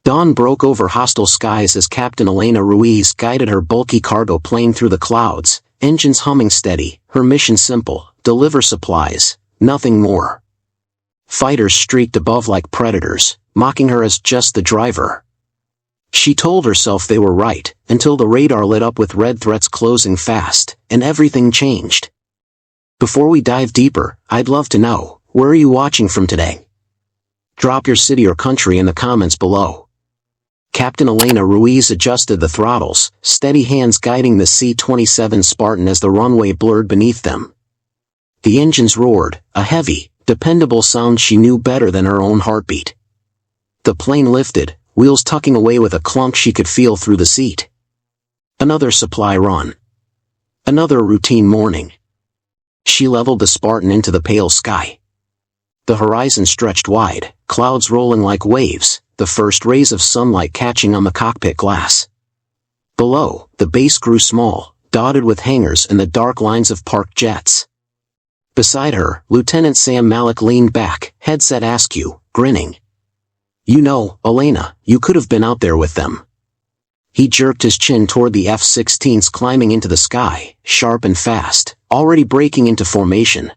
Dawn broke over hostile skies as Captain Elena Ruiz guided her bulky cargo plane through the clouds, engines humming steady, her mission simple: deliver supplies, nothing more. Fighters streaked above like predators, mocking her as just the driver. She told herself they were right, until the radar lit up with red threats closing fast, and everything changed. Before we dive deeper, I'd love to know, where are you watching from today? Drop your city or country in the comments below. Captain Elena Ruiz adjusted the throttles, steady hands guiding the C-27 Spartan as the runway blurred beneath them. The engines roared, a heavy, dependable sound she knew better than her own heartbeat. The plane lifted, wheels tucking away with a clunk she could feel through the seat. Another supply run. Another routine morning. She leveled the Spartan into the pale sky. The horizon stretched wide, clouds rolling like waves, the first rays of sunlight catching on the cockpit glass. Below, the base grew small, dotted with hangars and the dark lines of parked jets. Beside her, Lieutenant Sam Malik leaned back, headset askew, grinning. You know, Elena, you could have been out there with them. He jerked his chin toward the F-16s climbing into the sky, sharp and fast, already breaking into formation.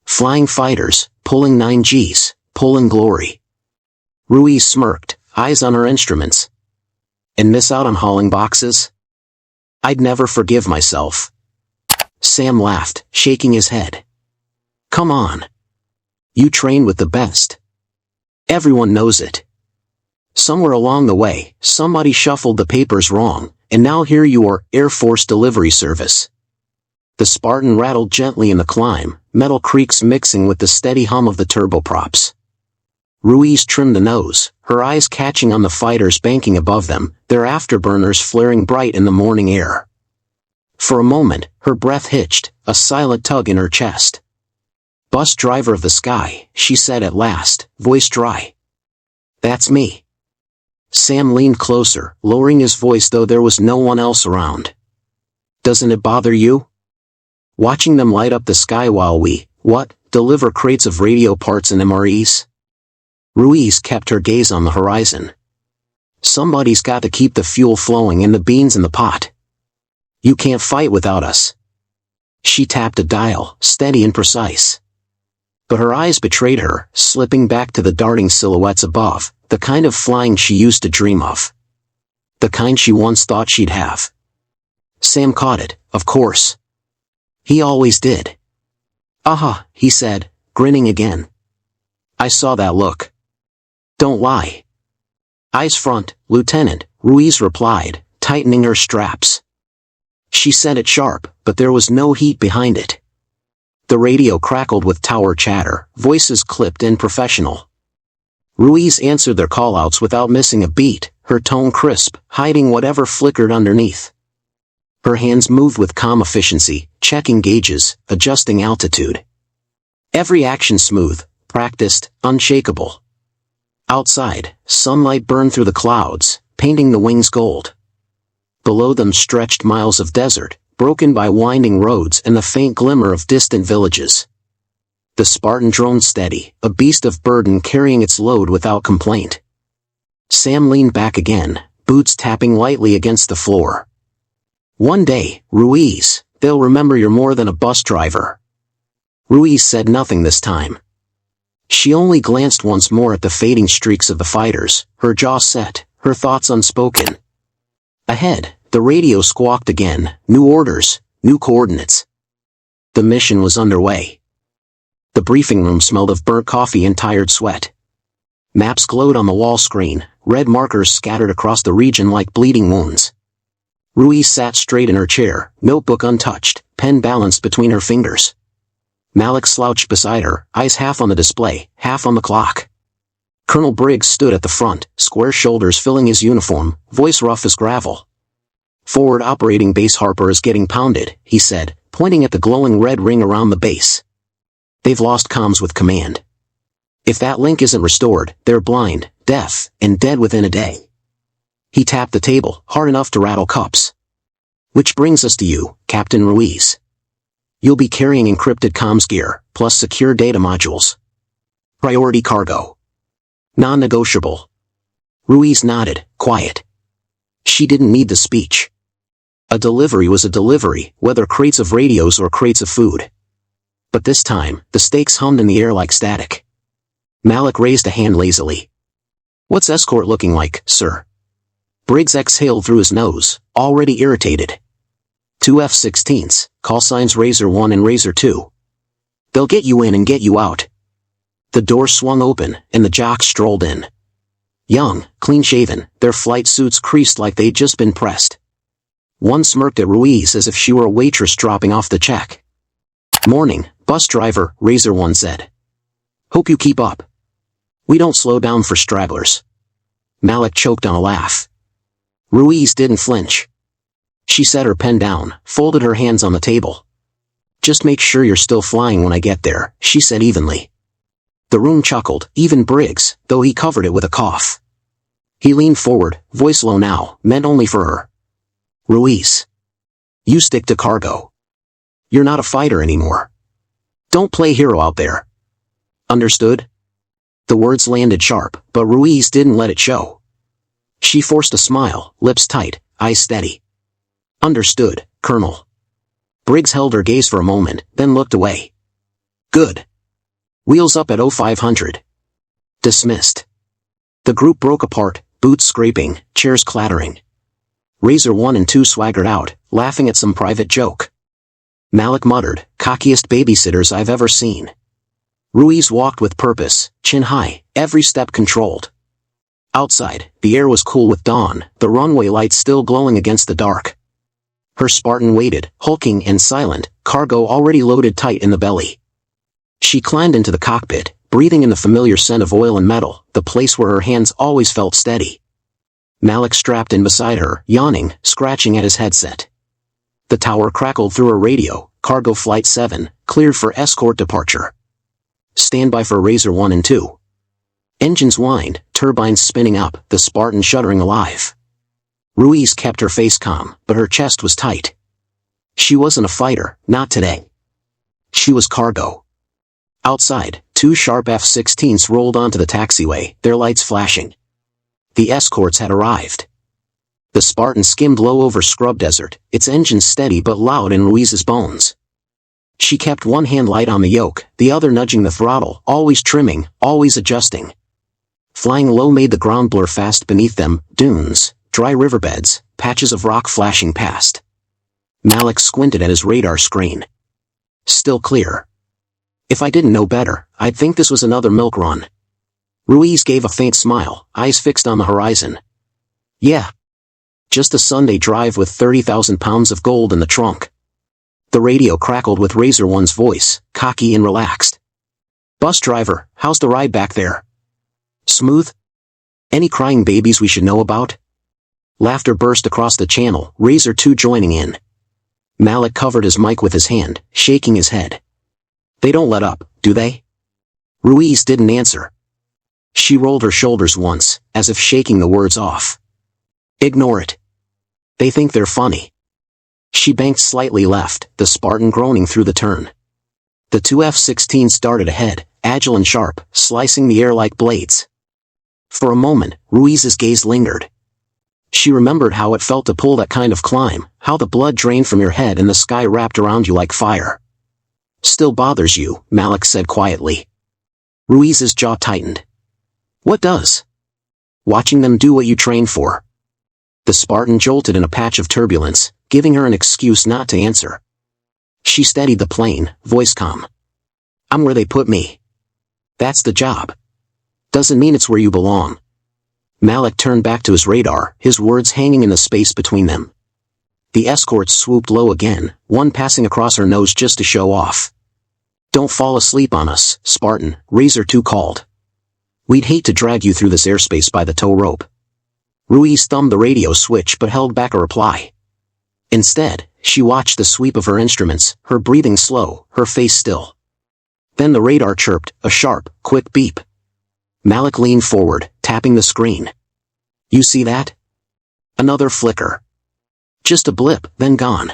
Flying fighters, pulling 9Gs, pulling glory. Ruiz smirked, eyes on her instruments. And miss out on hauling boxes? I'd never forgive myself. Sam laughed, shaking his head. Come on. You train with the best. Everyone knows it. Somewhere along the way, somebody shuffled the papers wrong, and now here you are, Air Force Delivery Service. The Spartan rattled gently in the climb, metal creaks mixing with the steady hum of the turboprops. Ruiz trimmed the nose, her eyes catching on the fighters banking above them, their afterburners flaring bright in the morning air. For a moment, her breath hitched, a silent tug in her chest. Bus driver of the sky, she said at last, voice dry. That's me. Sam leaned closer, lowering his voice though there was no one else around. Doesn't it bother you? Watching them light up the sky while we, deliver crates of radio parts and MREs? Ruiz kept her gaze on the horizon. Somebody's got to keep the fuel flowing and the beans in the pot. You can't fight without us. She tapped a dial, steady and precise. But her eyes betrayed her, slipping back to the darting silhouettes above, the kind of flying she used to dream of. The kind she once thought she'd have. Sam caught it, of course. He always did. Aha, he said, grinning again. I saw that look. Don't lie. Eyes front, Lieutenant, Ruiz replied, tightening her straps. She said it sharp, but there was no heat behind it. The radio crackled with tower chatter, voices clipped and professional. Ruiz answered their callouts without missing a beat, her tone crisp, hiding whatever flickered underneath. Her hands moved with calm efficiency, checking gauges, adjusting altitude. Every action smooth, practiced, unshakable. Outside, sunlight burned through the clouds, painting the wings gold. Below them stretched miles of desert, broken by winding roads and the faint glimmer of distant villages. The Spartan droned steady, a beast of burden carrying its load without complaint. Sam leaned back again, boots tapping lightly against the floor. One day, Ruiz, they'll remember you're more than a bus driver. Ruiz said nothing this time. She only glanced once more at the fading streaks of the fighters, her jaw set, her thoughts unspoken. Ahead, the radio squawked again, new orders, new coordinates. The mission was underway. The briefing room smelled of burnt coffee and tired sweat. Maps glowed on the wall screen, red markers scattered across the region like bleeding wounds. Ruiz sat straight in her chair, notebook untouched, pen balanced between her fingers. Malik slouched beside her, eyes half on the display, half on the clock. Colonel Briggs stood at the front, square shoulders filling his uniform, voice rough as gravel. Forward operating base Harper is getting pounded, he said, pointing at the glowing red ring around the base. They've lost comms with command. If that link isn't restored, they're blind, deaf, and dead within a day. He tapped the table, hard enough to rattle cups. Which brings us to you, Captain Ruiz. You'll be carrying encrypted comms gear, plus secure data modules. Priority cargo. Non-negotiable. Ruiz nodded, quiet. She didn't need the speech. A delivery was a delivery, whether crates of radios or crates of food. But this time, the stakes hummed in the air like static. Malik raised a hand lazily. What's escort looking like, sir? Briggs exhaled through his nose, already irritated. 2 F-16s, call signs Razor 1 and Razor 2. They'll get you in and get you out. The door swung open, and the jocks strolled in. Young, clean-shaven, their flight suits creased like they'd just been pressed. One smirked at Ruiz as if she were a waitress dropping off the check. Morning, bus driver, Razor 1 said. Hope you keep up. We don't slow down for stragglers. Malik choked on a laugh. Ruiz didn't flinch. She set her pen down, folded her hands on the table. Just make sure you're still flying when I get there, she said evenly. The room chuckled, even Briggs, though he covered it with a cough. He leaned forward, voice low now, meant only for her. Ruiz. You stick to cargo. You're not a fighter anymore. Don't play hero out there. Understood? The words landed sharp, but Ruiz didn't let it show. She forced a smile, lips tight, eyes steady. Understood, Colonel. Briggs held her gaze for a moment, then looked away. Good. Wheels up at 0500. Dismissed. The group broke apart, boots scraping, chairs clattering. Razor 1 and 2 swaggered out, laughing at some private joke. Malik muttered, cockiest babysitters I've ever seen. Ruiz walked with purpose, chin high, every step controlled. Outside, the air was cool with dawn, the runway lights still glowing against the dark. Her Spartan waited, hulking and silent, cargo already loaded tight in the belly. She climbed into the cockpit, breathing in the familiar scent of oil and metal, the place where her hands always felt steady. Malik strapped in beside her, yawning, scratching at his headset. The tower crackled through her radio, Cargo Flight 7, cleared for escort departure. Stand by for Razor 1 and 2. Engines whined, turbines spinning up, the Spartan shuddering alive. Ruiz kept her face calm, but her chest was tight. She wasn't a fighter, not today. She was cargo. Outside, 2 sharp F-16s rolled onto the taxiway, their lights flashing. The escorts had arrived. The Spartan skimmed low over scrub desert, its engines steady but loud in Ruiz's bones. She kept one hand light on the yoke, the other nudging the throttle, always trimming, always adjusting. Flying low made the ground blur fast beneath them, dunes, dry riverbeds, patches of rock flashing past. Malik squinted at his radar screen. Still clear. If I didn't know better, I'd think this was another milk run. Ruiz gave a faint smile, eyes fixed on the horizon. Yeah. Just a Sunday drive with 30,000 pounds of gold in the trunk. The radio crackled with Razor 1's voice, cocky and relaxed. Bus driver, how's the ride back there? Smooth? Any crying babies we should know about? Laughter burst across the channel, Razor 2 joining in. Malik covered his mic with his hand, shaking his head. They don't let up, do they? Ruiz didn't answer. She rolled her shoulders once, as if shaking the words off. Ignore it. They think they're funny. She banked slightly left, the Spartan groaning through the turn. The 2 F-16s darted ahead, agile and sharp, slicing the air like blades. For a moment, Ruiz's gaze lingered. She remembered how it felt to pull that kind of climb, how the blood drained from your head and the sky wrapped around you like fire. Still bothers you, Malik said quietly. Ruiz's jaw tightened. What does? Watching them do what you train for. The Spartan jolted in a patch of turbulence, giving her an excuse not to answer. She steadied the plane, voice calm. I'm where they put me. That's the job. Doesn't mean it's where you belong. Malik turned back to his radar, his words hanging in the space between them. The escorts swooped low again, one passing across her nose just to show off. Don't fall asleep on us, Spartan, Razor 2 called. We'd hate to drag you through this airspace by the tow rope. Ruiz thumbed the radio switch but held back a reply. Instead, she watched the sweep of her instruments, her breathing slow, her face still. Then the radar chirped, a sharp, quick beep. Malik leaned forward, tapping the screen. You see that? Another flicker. Just a blip, then gone.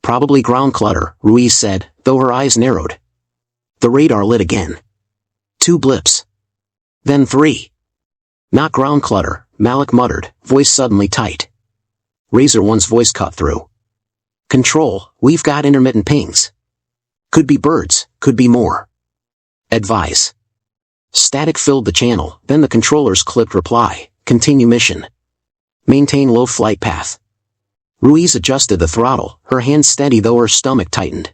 Probably ground clutter, Ruiz said, though her eyes narrowed. The radar lit again. 2 blips. Then 3. Not ground clutter, Malik muttered, voice suddenly tight. Razor One's voice cut through. Control, we've got intermittent pings. Could be birds, could be more. Advise. Static filled the channel, then the controller's clipped reply, continue mission. Maintain low flight path. Ruiz adjusted the throttle, her hands steady though her stomach tightened.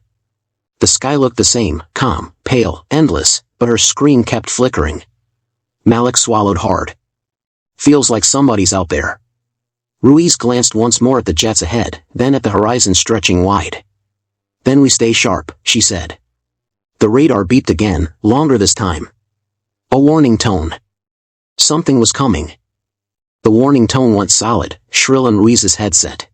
The sky looked the same, calm, pale, endless, but her screen kept flickering. Malik swallowed hard. Feels like somebody's out there. Ruiz glanced once more at the jets ahead, then at the horizon stretching wide. Then we stay sharp, she said. The radar beeped again, longer this time. A warning tone. Something was coming. The warning tone went solid, shrill in Ruiz's headset.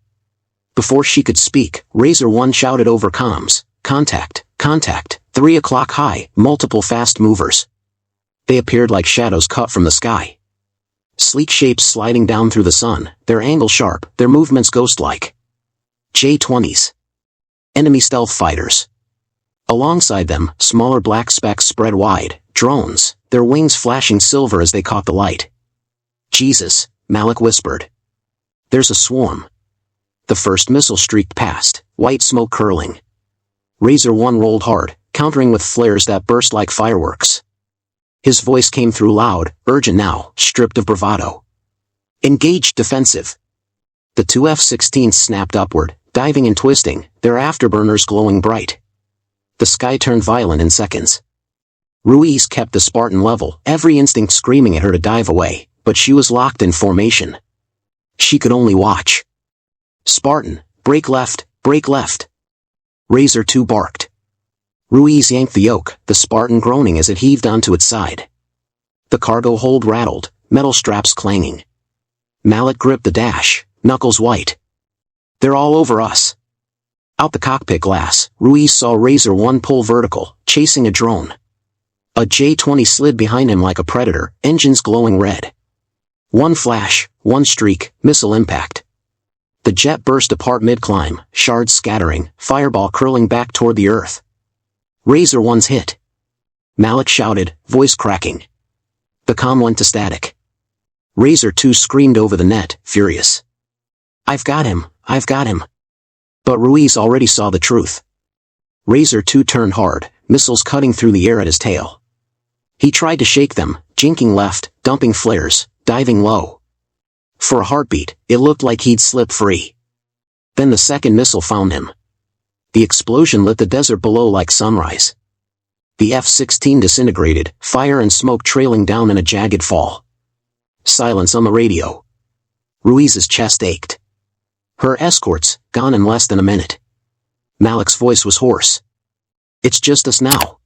Before she could speak, Razor One shouted over comms, contact, contact, 3 o'clock high, multiple fast movers. They appeared like shadows cut from the sky. Sleek shapes sliding down through the sun, their angle sharp, their movements ghost-like. J-20s. Enemy stealth fighters. Alongside them, smaller black specks spread wide, drones, their wings flashing silver as they caught the light. Jesus, Malik whispered. There's a swarm. The first missile streaked past, white smoke curling. Razor One rolled hard, countering with flares that burst like fireworks. His voice came through loud, urgent now, stripped of bravado. Engaged defensive. The 2 F-16s snapped upward, diving and twisting, their afterburners glowing bright. The sky turned violent in seconds. Ruiz kept the Spartan level, every instinct screaming at her to dive away, but she was locked in formation. She could only watch. Spartan, break left, break left. Razor 2 barked. Ruiz yanked the yoke, the Spartan groaning as it heaved onto its side. The cargo hold rattled, metal straps clanging. Malik gripped the dash, knuckles white. They're all over us. Out the cockpit glass, Ruiz saw Razor One pull vertical, chasing a drone. A J-20 slid behind him like a predator, engines glowing red. One flash, one streak, missile impact. The jet burst apart mid-climb, shards scattering, fireball curling back toward the earth. Razor One's hit. Malik shouted, voice cracking. The comm went to static. Razor 2 screamed over the net, furious. I've got him, I've got him. But Ruiz already saw the truth. Razor 2 turned hard, missiles cutting through the air at his tail. He tried to shake them, jinking left, dumping flares, diving low. For a heartbeat, it looked like he'd slip free. Then the second missile found him. The explosion lit the desert below like sunrise. The F-16 disintegrated, fire and smoke trailing down in a jagged fall. Silence on the radio. Ruiz's chest ached. Her escorts, gone in less than a minute. Malik's voice was hoarse. It's just us now.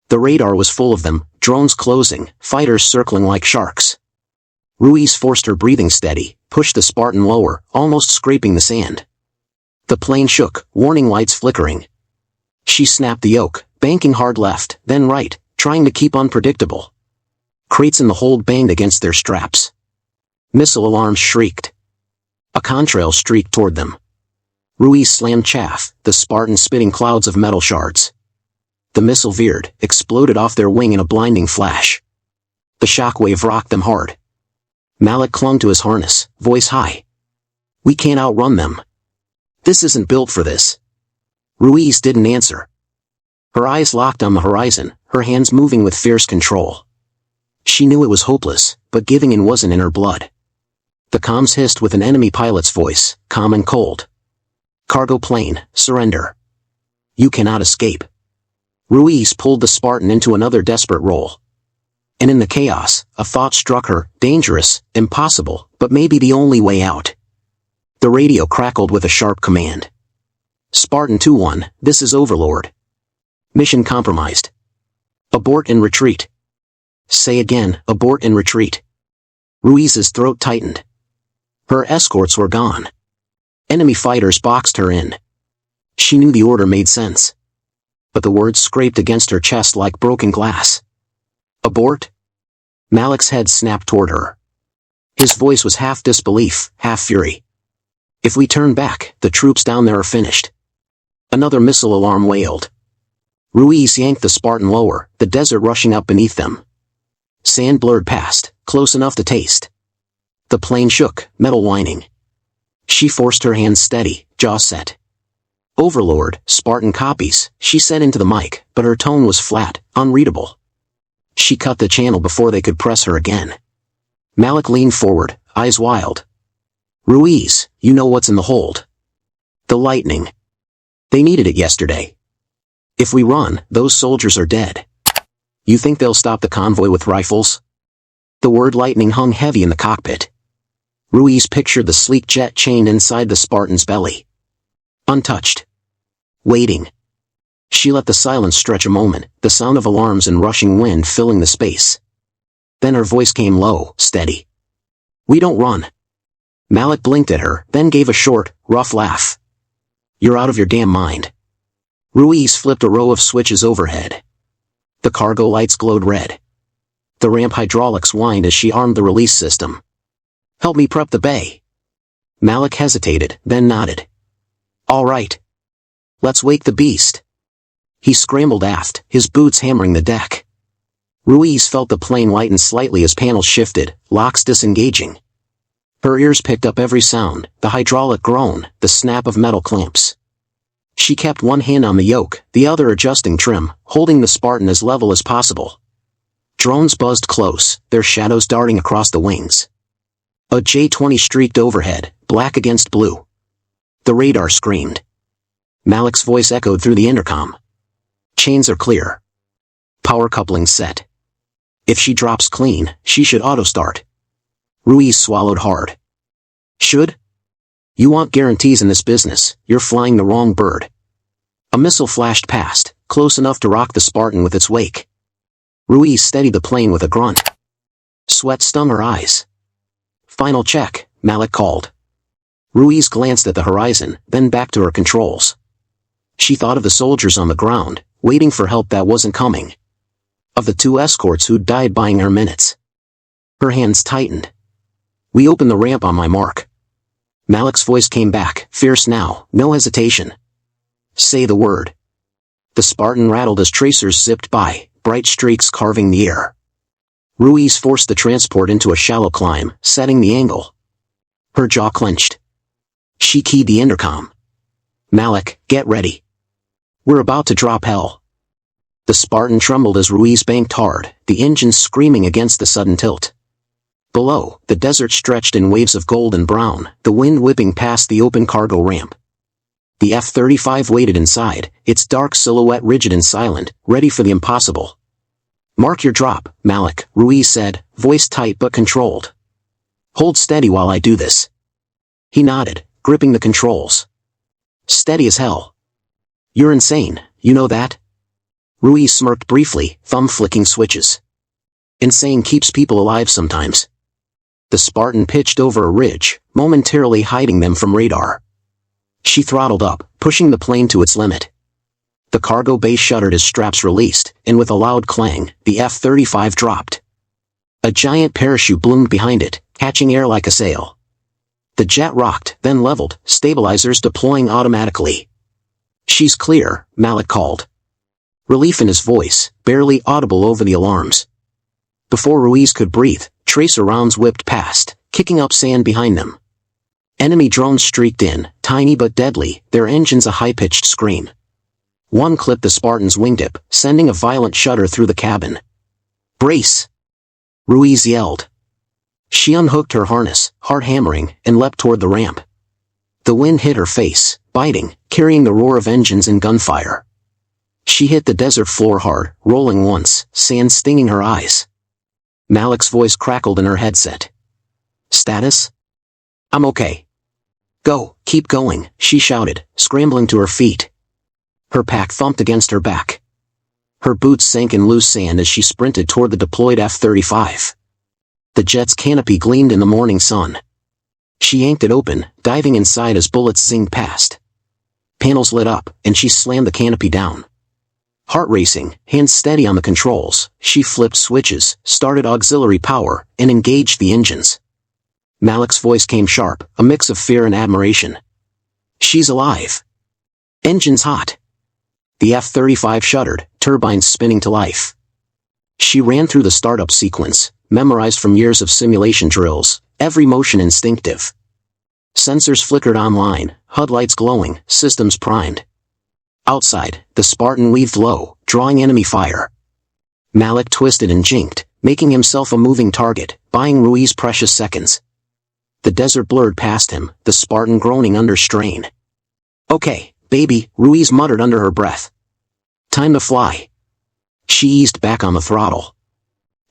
The radar was full of them, drones closing, fighters circling like sharks. Ruiz forced her breathing steady, pushed the Spartan lower, almost scraping the sand. The plane shook, warning lights flickering. She snapped the yoke, banking hard left, then right, trying to keep unpredictable. Crates in the hold banged against their straps. Missile alarms shrieked. A contrail streaked toward them. Ruiz slammed chaff, the Spartan spitting clouds of metal shards. The missile veered, exploded off their wing in a blinding flash. The shockwave rocked them hard. Malik clung to his harness, voice high. We can't outrun them. This isn't built for this. Ruiz didn't answer. Her eyes locked on the horizon, her hands moving with fierce control. She knew it was hopeless, but giving in wasn't in her blood. The comms hissed with an enemy pilot's voice, calm and cold. Cargo plane, surrender. You cannot escape. Ruiz pulled the Spartan into another desperate roll. And in the chaos, a thought struck her, dangerous, impossible, but maybe the only way out. The radio crackled with a sharp command. Spartan 2-1, this is Overlord. Mission compromised. Abort and retreat. Say again, abort and retreat. Ruiz's throat tightened. Her escorts were gone. Enemy fighters boxed her in. She knew the order made sense. But the words scraped against her chest like broken glass. Abort? Malik's head snapped toward her. His voice was half disbelief, half fury. If we turn back, the troops down there are finished. Another missile alarm wailed. Ruiz yanked the Spartan lower, the desert rushing up beneath them. Sand blurred past, close enough to taste. The plane shook, metal whining. She forced her hands steady, jaw set. "Overlord, Spartan copies," she said into the mic, but her tone was flat, unreadable. She cut the channel before they could press her again. Malik leaned forward, eyes wild. "Ruiz, you know what's in the hold. The lightning. They needed it yesterday. If we run, those soldiers are dead. You think they'll stop the convoy with rifles?" The word lightning hung heavy in the cockpit. Ruiz pictured the sleek jet chained inside the Spartan's belly. Untouched. Waiting. She let the silence stretch a moment, the sound of alarms and rushing wind filling the space. Then her voice came low, steady. "We don't run." Malik blinked at her, then gave a short, rough laugh. "You're out of your damn mind." Ruiz flipped a row of switches overhead. The cargo lights glowed red. The ramp hydraulics whined as she armed the release system. "Help me prep the bay." Malik hesitated, then nodded. "All right. Let's wake the beast." He scrambled aft, his boots hammering the deck. Ruiz felt the plane lighten slightly as panels shifted, locks disengaging. Her ears picked up every sound, the hydraulic groan, the snap of metal clamps. She kept one hand on the yoke, the other adjusting trim, holding the Spartan as level as possible. Drones buzzed close, their shadows darting across the wings. A J-20 streaked overhead, black against blue. The radar screamed. Malik's voice echoed through the intercom. "Chains are clear. Power couplings set. If she drops clean, she should auto-start." Ruiz swallowed hard. "Should? You want guarantees in this business, you're flying the wrong bird." A missile flashed past, close enough to rock the Spartan with its wake. Ruiz steadied the plane with a grunt. Sweat stung her eyes. "Final check," Malik called. Ruiz glanced at the horizon, then back to her controls. She thought of the soldiers on the ground, waiting for help that wasn't coming. Of the 2 escorts who'd died buying her minutes. Her hands tightened. "We open the ramp on my mark." Malik's voice came back, fierce now, no hesitation. "Say the word." The Spartan rattled as tracers zipped by, bright streaks carving the air. Ruiz forced the transport into a shallow climb, setting the angle. Her jaw clenched. She keyed the intercom. "Malik, get ready. We're about to drop hell." The Spartan trembled as Ruiz banked hard, the engines screaming against the sudden tilt. Below, the desert stretched in waves of gold and brown, the wind whipping past the open cargo ramp. The F-35 waited inside, its dark silhouette rigid and silent, ready for the impossible. "Mark your drop, Malik," Ruiz said, voice tight but controlled. "Hold steady while I do this." He nodded, gripping the controls. "Steady as hell." "You're insane, you know that?" Ruiz smirked briefly, thumb flicking switches. "Insane keeps people alive sometimes." The Spartan pitched over a ridge, momentarily hiding them from radar. She throttled up, pushing the plane to its limit. The cargo bay shuddered as straps released, and with a loud clang, the F-35 dropped. A giant parachute bloomed behind it, catching air like a sail. The jet rocked, then leveled, stabilizers deploying automatically. "She's clear," Malik called. Relief in his voice, barely audible over the alarms. Before Ruiz could breathe, tracer rounds whipped past, kicking up sand behind them. Enemy drones streaked in, tiny but deadly, their engines a high-pitched scream. One clipped the Spartan's wingtip, sending a violent shudder through the cabin. "Brace!" Ruiz yelled. She unhooked her harness, heart hammering, and leapt toward the ramp. The wind hit her face, biting, carrying the roar of engines and gunfire. She hit the desert floor hard, rolling once, sand stinging her eyes. Malik's voice crackled in her headset. "Status?" "I'm okay." "Go, keep going," she shouted, scrambling to her feet. Her pack thumped against her back. Her boots sank in loose sand as she sprinted toward the deployed F-35. The jet's canopy gleamed in the morning sun. She yanked it open, diving inside as bullets zinged past. Panels lit up, and she slammed the canopy down. Heart racing, hands steady on the controls, she flipped switches, started auxiliary power, and engaged the engines. Malik's voice came sharp, a mix of fear and admiration. "She's alive. Engines hot." The F-35 shuddered, turbines spinning to life. She ran through the startup sequence, memorized from years of simulation drills, every motion instinctive. Sensors flickered online, HUD lights glowing, systems primed. Outside, the Spartan weaved low, drawing enemy fire. Malik twisted and jinked, making himself a moving target, buying Ruiz precious seconds. The desert blurred past him, the Spartan groaning under strain. "Okay, baby," Ruiz muttered under her breath. "Time to fly." She eased back on the throttle.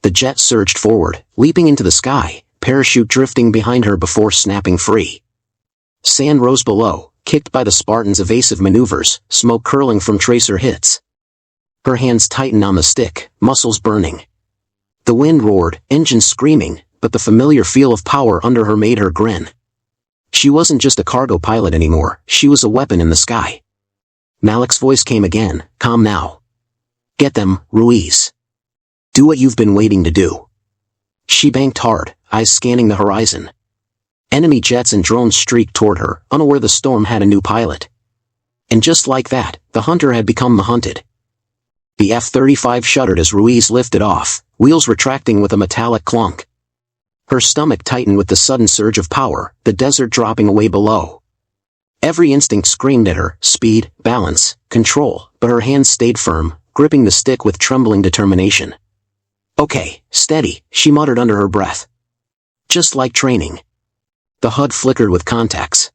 The jet surged forward, leaping into the sky, parachute drifting behind her before snapping free. Sand rose below, kicked by the Spartan's evasive maneuvers, smoke curling from tracer hits. Her hands tightened on the stick, muscles burning. The wind roared, engines screaming, but the familiar feel of power under her made her grin. She wasn't just a cargo pilot anymore, she was a weapon in the sky. Malik's voice came again, calm now. "Get them, Ruiz. Do what you've been waiting to do." She banked hard, eyes scanning the horizon. Enemy jets and drones streaked toward her, unaware the storm had a new pilot. And just like that, the hunter had become the hunted. The F-35 shuddered as Ruiz lifted off, wheels retracting with a metallic clunk. Her stomach tightened with the sudden surge of power, the desert dropping away below. Every instinct screamed at her, speed, balance, control, but her hands stayed firm, gripping the stick with trembling determination. "Okay, steady," she muttered under her breath. "Just like training." The HUD flickered with contacts.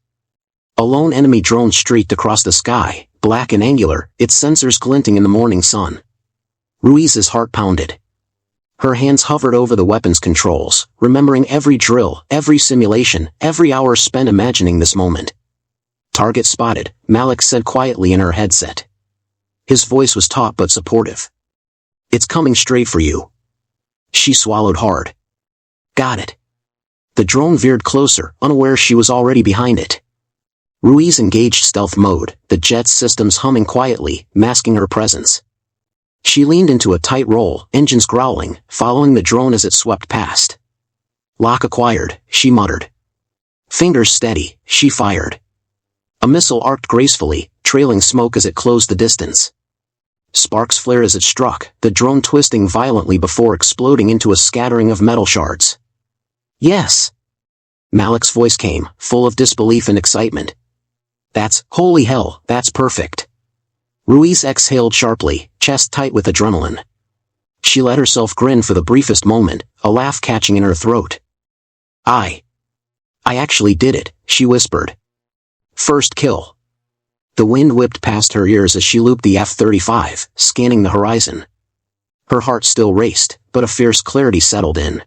A lone enemy drone streaked across the sky, black and angular, its sensors glinting in the morning sun. Ruiz's heart pounded. Her hands hovered over the weapons controls, remembering every drill, every simulation, every hour spent imagining this moment. "Target spotted," Malik said quietly in her headset. His voice was taut but supportive. "It's coming straight for you." She swallowed hard. "Got it." The drone veered closer, unaware she was already behind it. Ruiz engaged stealth mode, the jet's systems humming quietly, masking her presence. She leaned into a tight roll, engines growling, following the drone as it swept past. "Lock acquired," she muttered. Fingers steady, she fired. A missile arced gracefully, trailing smoke as it closed the distance. Sparks flared as it struck, the drone twisting violently before exploding into a scattering of metal shards. "Yes!" Malik's voice came, full of disbelief and excitement. Holy hell, that's perfect." Ruiz exhaled sharply, chest tight with adrenaline. She let herself grin for the briefest moment, a laugh catching in her throat. I actually did it," she whispered. "First kill." The wind whipped past her ears as she looped the F-35, scanning the horizon. Her heart still raced, but a fierce clarity settled in.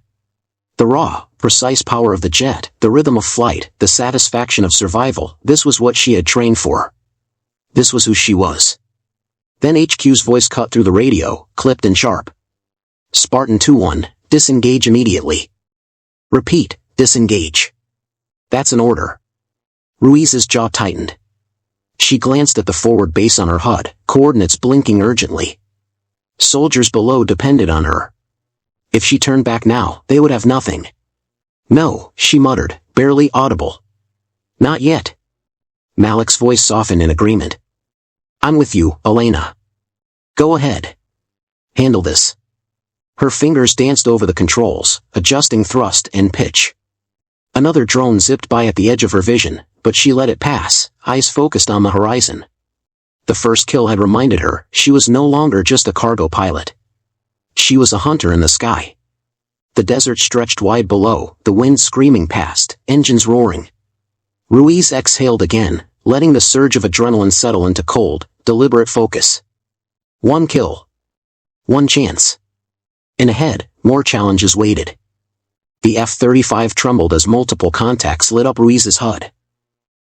The raw, precise power of the jet, the rhythm of flight, the satisfaction of survival, this was what she had trained for. This was who she was. Then HQ's voice cut through the radio, clipped and sharp. "Spartan 2-1, disengage immediately." "Repeat, disengage." "That's an order." Ruiz's jaw tightened. She glanced at the forward base on her HUD, coordinates blinking urgently. Soldiers below depended on her. If she turned back now, they would have nothing. "No," she muttered, barely audible. "Not yet." Malik's voice softened in agreement. "I'm with you, Elena. Go ahead. Handle this." Her fingers danced over the controls, adjusting thrust and pitch. Another drone zipped by at the edge of her vision, but she let it pass, eyes focused on the horizon. The first kill had reminded her she was no longer just a cargo pilot. She was a hunter in the sky. The desert stretched wide below, the wind screaming past, engines roaring. Ruiz exhaled again, letting the surge of adrenaline settle into cold, deliberate focus. One kill. One chance. And ahead, more challenges waited. The F-35 trembled as multiple contacts lit up Ruiz's HUD.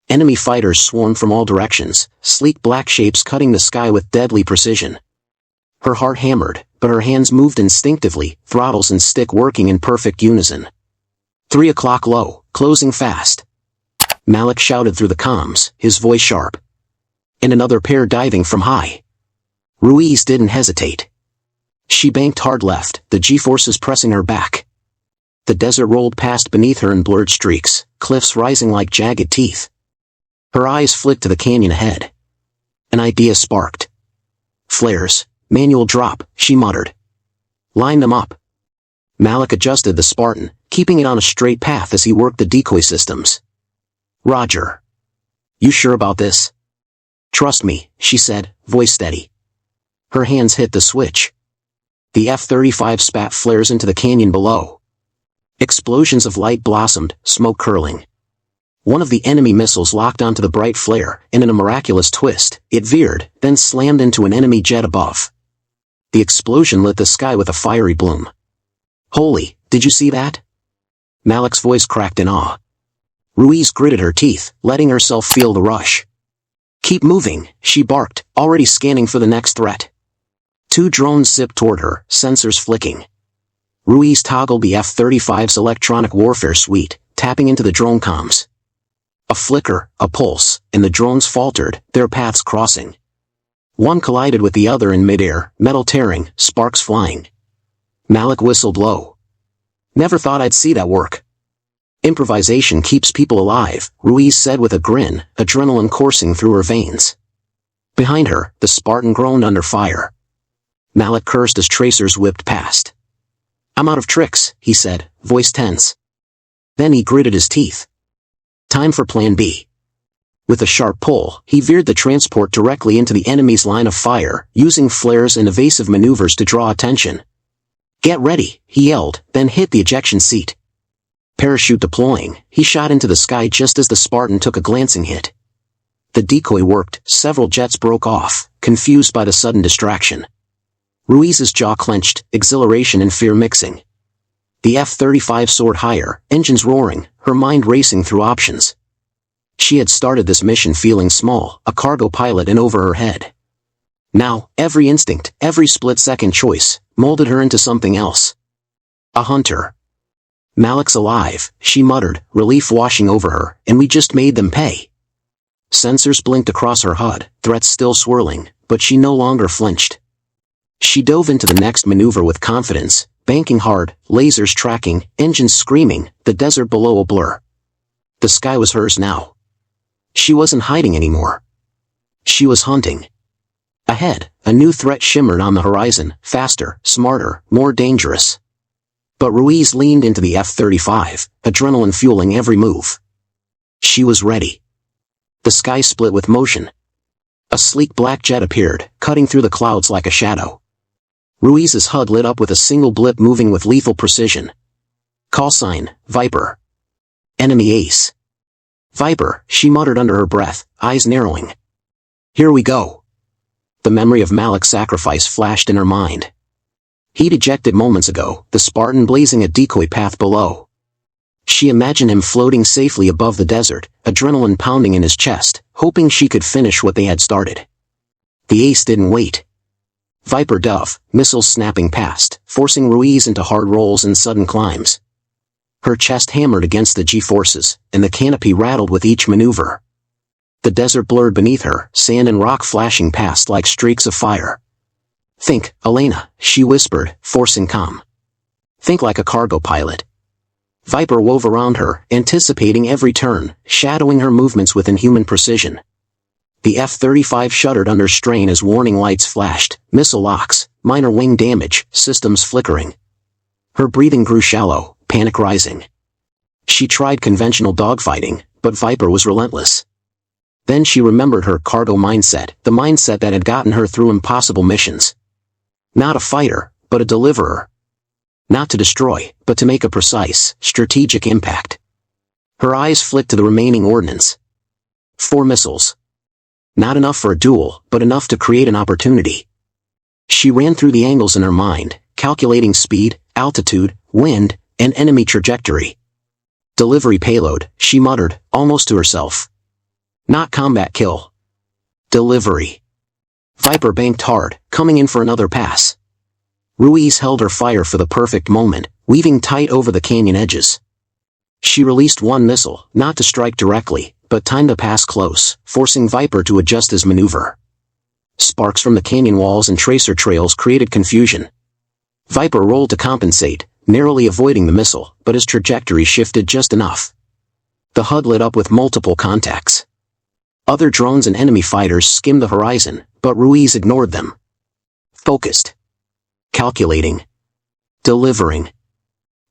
Enemy fighters swarmed from all directions, sleek black shapes cutting the sky with deadly precision. Her heart hammered, but her hands moved instinctively, throttles and stick working in perfect unison. 3 o'clock low, closing fast. Malik shouted through the comms, his voice sharp. And another pair diving from high. Ruiz didn't hesitate. She banked hard left, the G-forces pressing her back. The desert rolled past beneath her in blurred streaks, cliffs rising like jagged teeth. Her eyes flicked to the canyon ahead. An idea sparked. "Flares. Manual drop," she muttered. Line them up. Malik adjusted the Spartan, keeping it on a straight path as he worked the decoy systems. Roger. You sure about this? Trust me, she said, voice steady. Her hands hit the switch. The F-35 spat flares into the canyon below. Explosions of light blossomed, smoke curling. One of the enemy missiles locked onto the bright flare, and in a miraculous twist, it veered, then slammed into an enemy jet above. The explosion lit the sky with a fiery bloom. Holy, did you see that? Malik's voice cracked in awe. Ruiz gritted her teeth, letting herself feel the rush. Keep moving, she barked, already scanning for the next threat. 2 drones zipped toward her, sensors flicking. Ruiz toggled the F-35's electronic warfare suite, tapping into the drone comms. A flicker, a pulse, and the drones faltered, their paths crossing. One collided with the other in midair, metal tearing, sparks flying. Malik whistled low. Never thought I'd see that work. Improvisation keeps people alive, Ruiz said with a grin, adrenaline coursing through her veins. Behind her, the Spartan groaned under fire. Malik cursed as tracers whipped past. I'm out of tricks, he said, voice tense. Then he gritted his teeth. Time for Plan B. With a sharp pull, he veered the transport directly into the enemy's line of fire, using flares and evasive maneuvers to draw attention. Get ready, he yelled, then hit the ejection seat. Parachute deploying, he shot into the sky just as the Spartan took a glancing hit. The decoy worked, several jets broke off, confused by the sudden distraction. Ruiz's jaw clenched, exhilaration and fear mixing. The F-35 soared higher, engines roaring, her mind racing through options. She had started this mission feeling small, a cargo pilot in over her head. Now, every instinct, every split-second choice, molded her into something else. A hunter. Malik's alive, she muttered, relief washing over her, and we just made them pay. Sensors blinked across her HUD, threats still swirling, but she no longer flinched. She dove into the next maneuver with confidence, banking hard, lasers tracking, engines screaming, the desert below a blur. The sky was hers now. She wasn't hiding anymore. She was hunting. Ahead, a new threat shimmered on the horizon, faster, smarter, more dangerous. But Ruiz leaned into the F-35, adrenaline fueling every move. She was ready. The sky split with motion. A sleek black jet appeared, cutting through the clouds like a shadow. Ruiz's HUD lit up with a single blip moving with lethal precision. Call sign, Viper. Enemy ace. Viper, she muttered under her breath, eyes narrowing. Here we go. The memory of Malik's sacrifice flashed in her mind. He'd ejected moments ago, the Spartan blazing a decoy path below. She imagined him floating safely above the desert, adrenaline pounding in his chest, hoping she could finish what they had started. The ace didn't wait. Viper dove, missiles snapping past, forcing Ruiz into hard rolls and sudden climbs. Her chest hammered against the G-forces, and the canopy rattled with each maneuver. The desert blurred beneath her, sand and rock flashing past like streaks of fire. Think, Elena, she whispered, forcing calm. Think like a cargo pilot. Viper wove around her, anticipating every turn, shadowing her movements with inhuman precision. The F-35 shuddered under strain as warning lights flashed, missile locks, minor wing damage, systems flickering. Her breathing grew shallow, panic rising. She tried conventional dogfighting, but Viper was relentless. Then she remembered her cargo mindset, the mindset that had gotten her through impossible missions. Not a fighter, but a deliverer. Not to destroy, but to make a precise, strategic impact. Her eyes flicked to the remaining ordnance. 4 missiles. Not enough for a duel, but enough to create an opportunity. She ran through the angles in her mind, calculating speed, altitude, wind, and enemy trajectory. Delivery payload, she muttered, almost to herself. Not combat kill. Delivery. Viper banked hard, coming in for another pass. Ruiz held her fire for the perfect moment, weaving tight over the canyon edges. She released one missile, not to strike directly, but timed the pass close, forcing Viper to adjust his maneuver. Sparks from the canyon walls and tracer trails created confusion. Viper rolled to compensate, narrowly avoiding the missile, but his trajectory shifted just enough. The HUD lit up with multiple contacts. Other drones and enemy fighters skimmed the horizon, but Ruiz ignored them. Focused. Calculating. Delivering.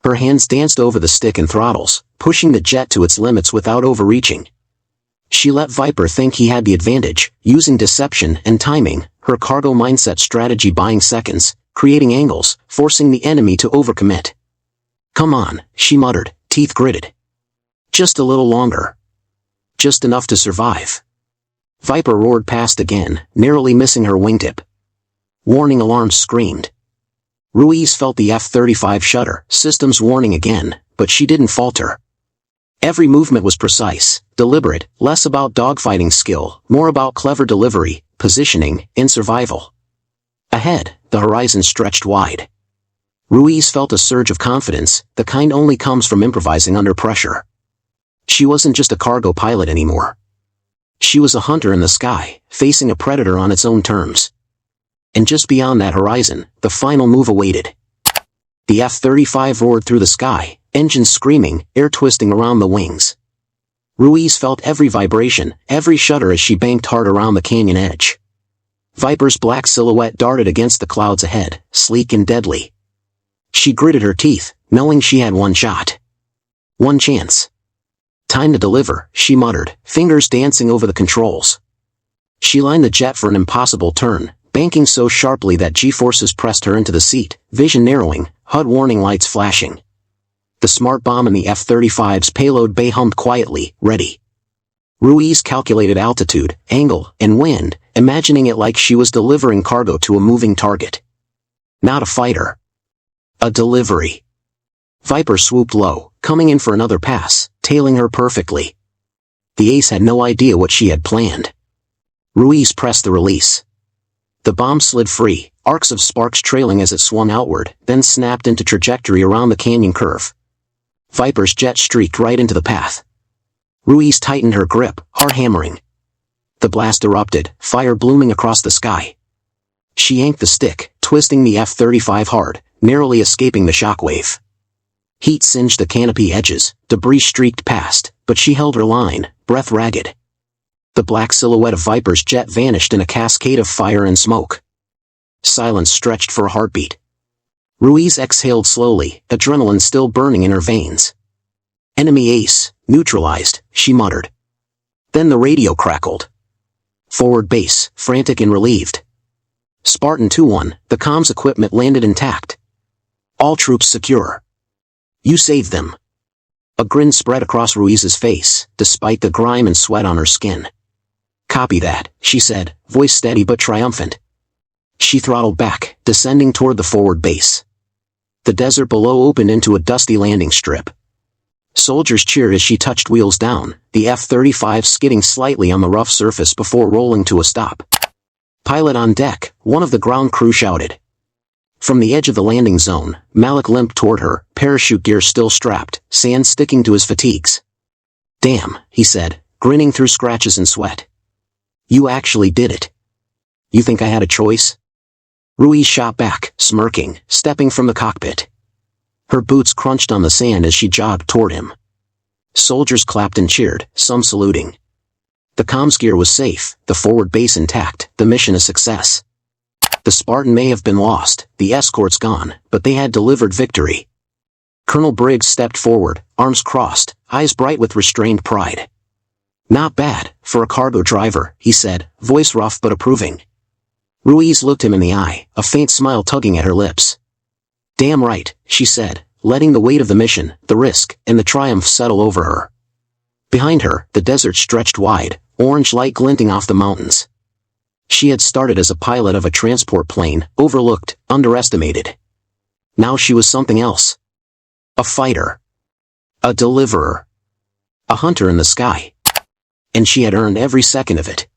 Her hands danced over the stick and throttles, pushing the jet to its limits without overreaching. She let Viper think he had the advantage, using deception and timing, her cargo mindset strategy buying seconds, creating angles, forcing the enemy to overcommit. "Come on," she muttered, teeth gritted. "Just a little longer. Just enough to survive." Viper roared past again, narrowly missing her wingtip. Warning alarms screamed. Ruiz felt the F-35 shudder, systems warning again, but she didn't falter. Every movement was precise, deliberate, less about dogfighting skill, more about clever delivery, positioning, and survival. Ahead, the horizon stretched wide. Ruiz felt a surge of confidence, the kind only comes from improvising under pressure. She wasn't just a cargo pilot anymore. She was a hunter in the sky, facing a predator on its own terms. And just beyond that horizon, the final move awaited. The F-35 roared through the sky, engines screaming, air twisting around the wings. Ruiz felt every vibration, every shudder as she banked hard around the canyon edge. Viper's black silhouette darted against the clouds ahead, sleek and deadly. She gritted her teeth, knowing she had one shot. One chance. "Time to deliver," she muttered, fingers dancing over the controls. She lined the jet for an impossible turn, banking so sharply that G-forces pressed her into the seat, vision narrowing, HUD warning lights flashing. The smart bomb in the F-35's payload bay hummed quietly, ready. Ruiz calculated altitude, angle, and wind, imagining it like she was delivering cargo to a moving target. Not a fighter. A delivery. Viper swooped low, coming in for another pass, tailing her perfectly. The ace had no idea what she had planned. Ruiz pressed the release. The bomb slid free, arcs of sparks trailing as it swung outward, then snapped into trajectory around the canyon curve. Viper's jet streaked right into the path. Ruiz tightened her grip, heart hammering. The blast erupted, fire blooming across the sky. She yanked the stick, twisting the F-35 hard, narrowly escaping the shockwave. Heat singed the canopy edges, debris streaked past, but she held her line, breath ragged. The black silhouette of Viper's jet vanished in a cascade of fire and smoke. Silence stretched for a heartbeat. Ruiz exhaled slowly, adrenaline still burning in her veins. "Enemy ace, neutralized," she muttered. Then the radio crackled. "Forward base, frantic and relieved. Spartan 2-1, the comms equipment landed intact. All troops secure. You saved them." A grin spread across Ruiz's face, despite the grime and sweat on her skin. "Copy that," she said, voice steady but triumphant. She throttled back, descending toward the forward base. The desert below opened into a dusty landing strip. Soldiers cheered as she touched wheels down, the F-35 skidding slightly on the rough surface before rolling to a stop. "Pilot on deck," one of the ground crew shouted. From the edge of the landing zone, Malik limped toward her, parachute gear still strapped, sand sticking to his fatigues. "Damn," he said, grinning through scratches and sweat. "You actually did it. You think I had a choice?" Ruiz shot back, smirking, stepping from the cockpit. Her boots crunched on the sand as she jogged toward him. Soldiers clapped and cheered, some saluting. The comms gear was safe, the forward base intact, the mission a success. The Spartan may have been lost, the escorts gone, but they had delivered victory. Colonel Briggs stepped forward, arms crossed, eyes bright with restrained pride. "Not bad, for a cargo driver," he said, voice rough but approving. Ruiz looked him in the eye, a faint smile tugging at her lips. "Damn right," she said, letting the weight of the mission, the risk, and the triumph settle over her. Behind her, the desert stretched wide, orange light glinting off the mountains. She had started as a pilot of a transport plane, overlooked, underestimated. Now she was something else. A fighter. A deliverer. A hunter in the sky. And she had earned every second of it.